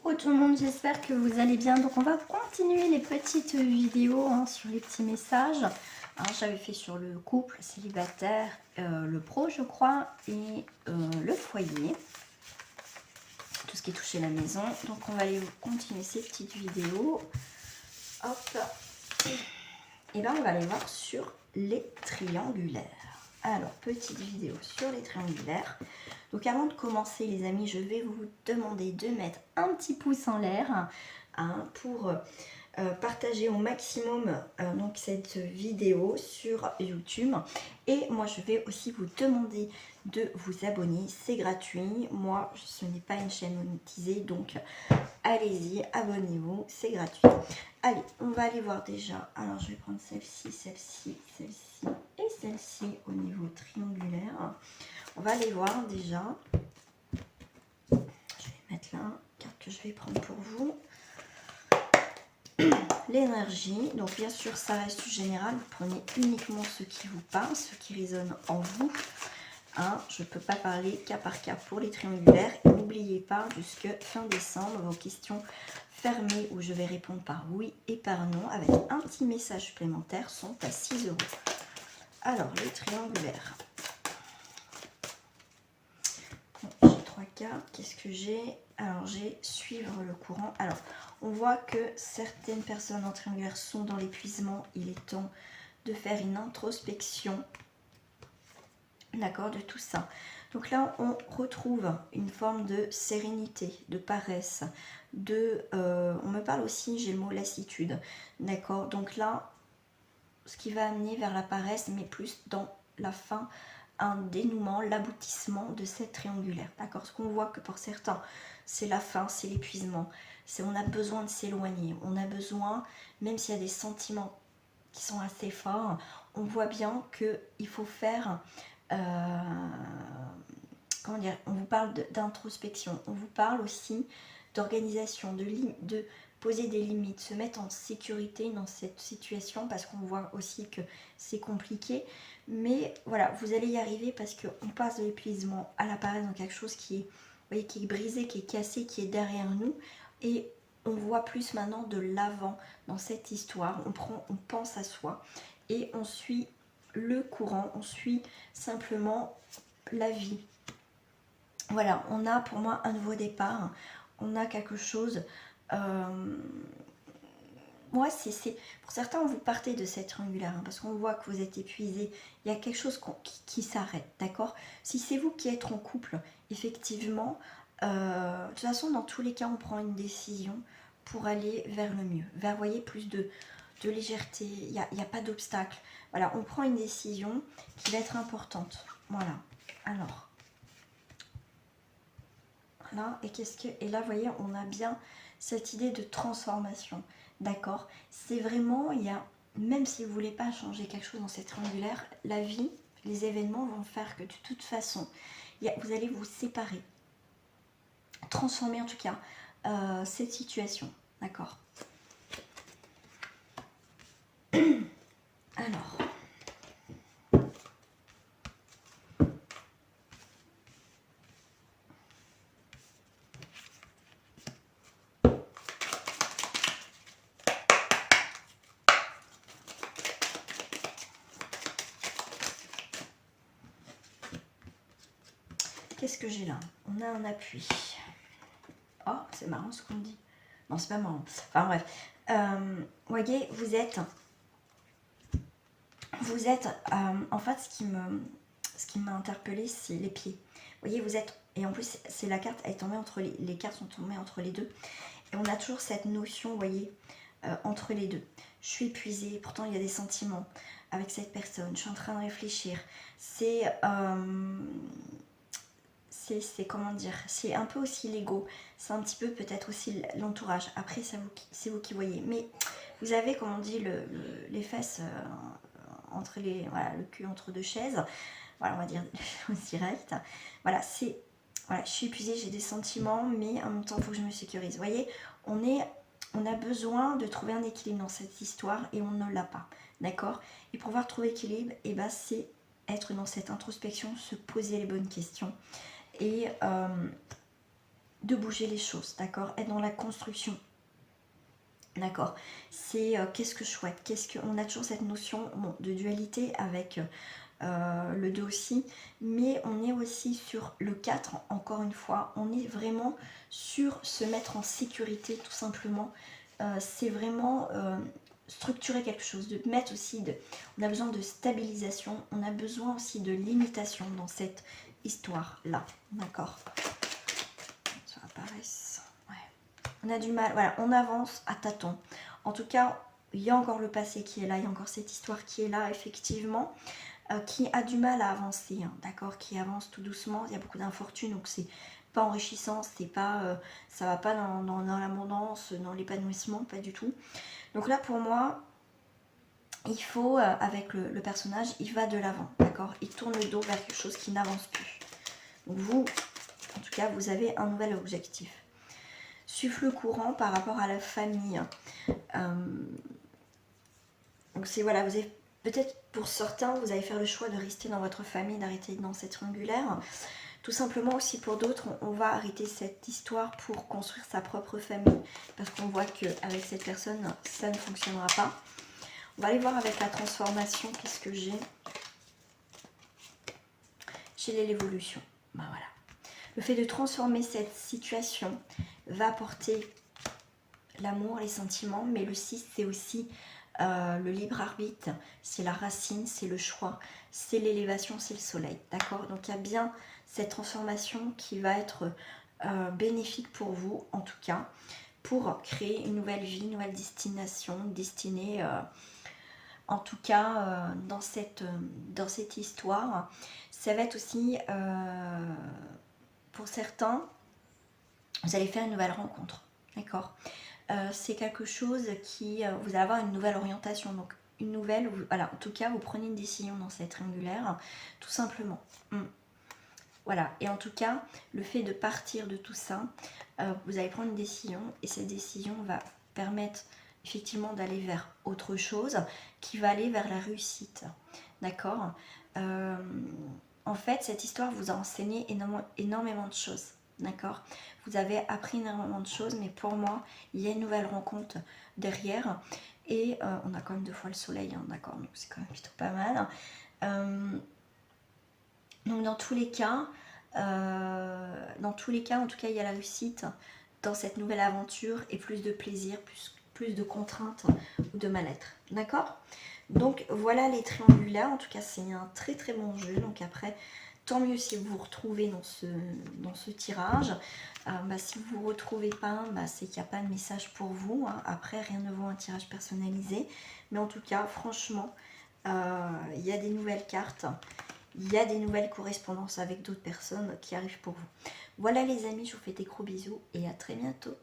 Coucou tout le monde, j'espère que vous allez bien. Donc on va continuer les petites vidéos sur les petits messages. J'avais fait sur le couple, célibataire, le pro je crois, et le foyer. Tout ce qui touchait la maison. Donc on va aller continuer ces petites vidéos. Hop. Et là on va aller voir sur les triangulaires. Alors, petite vidéo sur les triangulaires. Donc avant de commencer les amis, je vais vous demander de mettre un petit pouce en l'air pour partager au maximum donc cette vidéo sur YouTube. Et moi je vais aussi vous demander de vous abonner, c'est gratuit. Moi ce n'est pas une chaîne monétisée, donc allez-y, abonnez-vous, c'est gratuit. Allez, on va aller voir déjà. Alors je vais prendre celle-ci, celle-ci, celle-ci et celle-ci au niveau triangulaire. On va aller voir déjà. Je vais mettre là, carte que je vais prendre pour vous. L'énergie, donc bien sûr ça reste général, vous prenez uniquement ce qui vous parle, ce qui résonne en vous. Je ne peux pas parler cas par cas pour les triangulaires. Et n'oubliez pas, jusque fin décembre, vos questions fermées où je vais répondre par oui et par non avec un petit message supplémentaire sont à 6 €. Alors, les triangulaires. Bon, j'ai 3 cartes. Qu'est-ce que j'ai? Alors, j'ai suivre le courant. Alors, on voit que certaines personnes en triangulaire sont dans l'épuisement. Il est temps de faire une introspection. D'accord, de tout ça. Donc là, on retrouve une forme de sérénité, de paresse, on me parle aussi, j'ai le mot lassitude. D'accord, donc là, ce qui va amener vers la paresse, mais plus dans la fin, un dénouement, l'aboutissement de cette triangulaire. D'accord, ce qu'on voit que pour certains, c'est la fin, c'est l'épuisement. On a besoin de s'éloigner, on a besoin, même s'il y a des sentiments qui sont assez forts, on voit bien qu'il faut faire... comment dire, on vous parle d'introspection, on vous parle aussi d'organisation, de poser des limites, se mettre en sécurité dans cette situation parce qu'on voit aussi que c'est compliqué. Mais voilà, vous allez y arriver parce qu'on passe de l'épuisement à la paresse dans quelque chose qui est, vous voyez, qui est brisé, qui est cassé, qui est derrière nous. Et on voit plus maintenant de l'avant dans cette histoire. On pense à soi et on suit le courant, on suit simplement la vie. Voilà, on a pour moi un nouveau départ, on a quelque chose. Moi, c'est pour certains, vous partez de cette triangulaire parce qu'on voit que vous êtes épuisé. Il y a quelque chose qui s'arrête, d'accord? Si c'est vous qui êtes en couple, effectivement, de toute façon, dans tous les cas, on prend une décision pour aller vers le mieux, vers, vous voyez, plus de légèreté. Il n'y a pas d'obstacle. Voilà, on prend une décision qui va être importante. Voilà. Alors. Là, et là, vous voyez, on a bien cette idée de transformation, d'accord? C'est vraiment, même si vous ne voulez pas changer quelque chose dans cette triangulaire, la vie, les événements vont faire que de toute façon, vous allez vous séparer, transformer en tout cas cette situation, d'accord? Alors... Qu'est-ce que j'ai là? On a un appui. Oh, c'est marrant ce qu'on dit. Non, c'est pas marrant. Enfin bref. Vous voyez, vous êtes en fait, ce qui m'a interpellée, c'est les pieds. Vous voyez, vous êtes, et en plus, c'est la carte, elle est tombée entre les cartes sont tombées entre les deux. Et on a toujours cette notion, vous voyez, entre les deux. Je suis épuisée, pourtant il y a des sentiments avec cette personne. Je suis en train de réfléchir. C'est comment dire, c'est un peu aussi l'ego, c'est un petit peu peut-être aussi l'entourage. Après, c'est vous qui voyez. Mais vous avez, comme on dit, les fesses entre les, voilà, le cul entre deux chaises. Voilà, on va dire direct. Voilà, voilà, je suis épuisée, j'ai des sentiments, mais en même temps, il faut que je me sécurise. Vous voyez, on a besoin de trouver un équilibre dans cette histoire et on ne l'a pas. D'accord? Et pour pouvoir trouver l'équilibre, et ben, c'est être dans cette introspection, se poser les bonnes questions. Et de bouger les choses, d'accord? Être dans la construction, d'accord? C'est qu'est-ce que je souhaite? On a toujours cette notion bon, de dualité avec le 2 aussi, mais on est aussi sur le 4, encore une fois, on est vraiment sur se mettre en sécurité tout simplement. C'est vraiment structurer quelque chose, de mettre aussi on a besoin de stabilisation, on a besoin aussi de limitation dans cette histoire là, d'accord? Ça apparaisse, ouais. On a du mal, voilà, on avance à tâtons. En tout cas, il y a encore le passé qui est là, il y a encore cette histoire qui est là, effectivement, qui a du mal à avancer, hein, d'accord, qui avance tout doucement. Il y a beaucoup d'infortunes, donc c'est pas enrichissant, c'est pas, ça va pas dans l'abondance, dans l'épanouissement, pas du tout. Donc là, pour moi, il faut, avec le personnage, il va de l'avant, d'accord, il tourne le dos vers quelque chose qui n'avance plus. Donc vous, en tout cas, vous avez un nouvel objectif. Suivre le courant par rapport à la famille. Donc c'est voilà, vous avez peut-être pour certains, vous allez faire le choix de rester dans votre famille, d'arrêter dans cette triangulaire. Tout simplement aussi pour d'autres, on va arrêter cette histoire pour construire sa propre famille. Parce qu'on voit qu'avec cette personne, ça ne fonctionnera pas. On va aller voir avec la transformation, qu'est-ce que j'ai. J'ai l'évolution. Ben voilà. Le fait de transformer cette situation va apporter l'amour, les sentiments, mais le 6, c'est aussi le libre arbitre, c'est la racine, c'est le choix, c'est l'élévation, c'est le soleil, d'accord? Donc il y a bien cette transformation qui va être bénéfique pour vous, en tout cas, pour créer une nouvelle vie, une nouvelle destination, destinée, en tout cas, dans cette histoire. Ça va être aussi, pour certains, vous allez faire une nouvelle rencontre, d'accord? C'est quelque chose qui, vous allez avoir une nouvelle orientation, donc une nouvelle, voilà, en tout cas vous prenez une décision dans cette triangulaire, tout simplement. Voilà, et en tout cas, le fait de partir de tout ça, vous allez prendre une décision, et cette décision va permettre effectivement d'aller vers autre chose, qui va aller vers la réussite, d'accord? En fait, cette histoire vous a enseigné énormément de choses. D'accord, vous avez appris énormément de choses, mais pour moi, il y a une nouvelle rencontre derrière. Et on a quand même 2 fois le soleil, hein, d'accord, donc c'est quand même plutôt pas mal. Donc dans tous les cas, en tout cas, il y a la réussite dans cette nouvelle aventure et plus de plaisir, plus de contraintes ou de mal-être. D'accord? Donc voilà les triangulaires. En tout cas, c'est un très très bon jeu. Donc après, tant mieux si vous vous retrouvez dans ce tirage. Si vous ne vous retrouvez pas, c'est qu'il n'y a pas de message pour vous, hein. Après, rien ne vaut un tirage personnalisé. Mais en tout cas, franchement, il y a des nouvelles cartes. Il y a des nouvelles correspondances avec d'autres personnes qui arrivent pour vous. Voilà les amis, je vous fais des gros bisous et à très bientôt.